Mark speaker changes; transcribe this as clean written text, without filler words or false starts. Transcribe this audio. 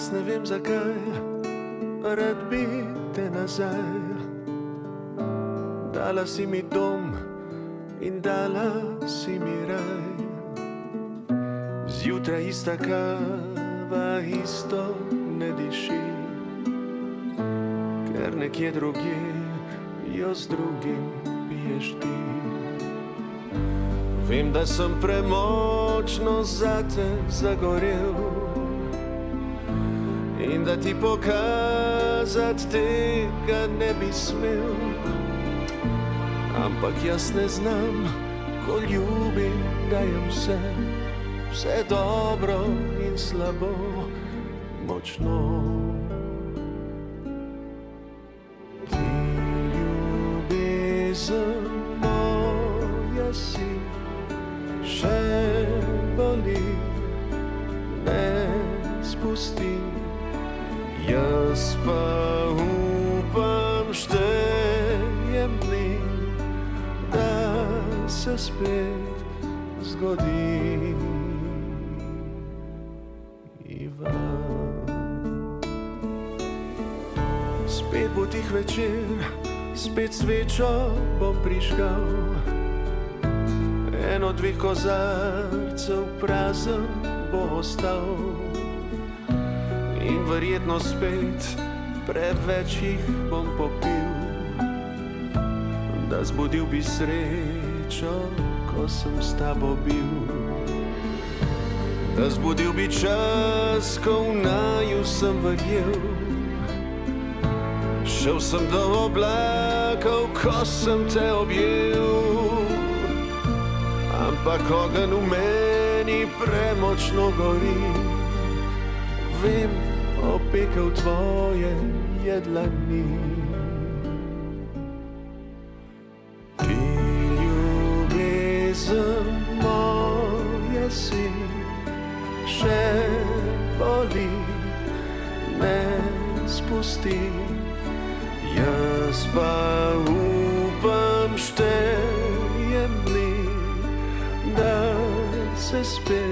Speaker 1: Res ne vem zakaj, rad bi te nazaj. Dala si mi dom in dala si mi raj. Zjutraj ista kava, isto ne diši, ker nekje drugje jo z drugim piješ ti. Vem, da sem premočno zate zagorel in da ti pokazat tega ne bi smel, ampak jaz ne znam, ko ljubim, dajem vse, vse dobro in slabo, močno. Ti ljubezen moja si, še boli, ne spusti. Jaz pa upam, štejem dni, da se spet zgodi. Spet bo tih večer, spet svečo bom prižgal, eno, dveh kozarcev prazen bo ostal in verjetno spet preveč jih bom popil, da zbudil bi srečo, ko sem s tabo bil, da zbudil bi čas, ko v naju sem verjel. Šel sem do oblakov, ko sem te objel, ampak ogenj v meni premočno gori. Vem, opekel tvoje je dlani. Ti ljubezen moja si, še boli, ne spusti. Jaz pa upam, štejem dni, da se spet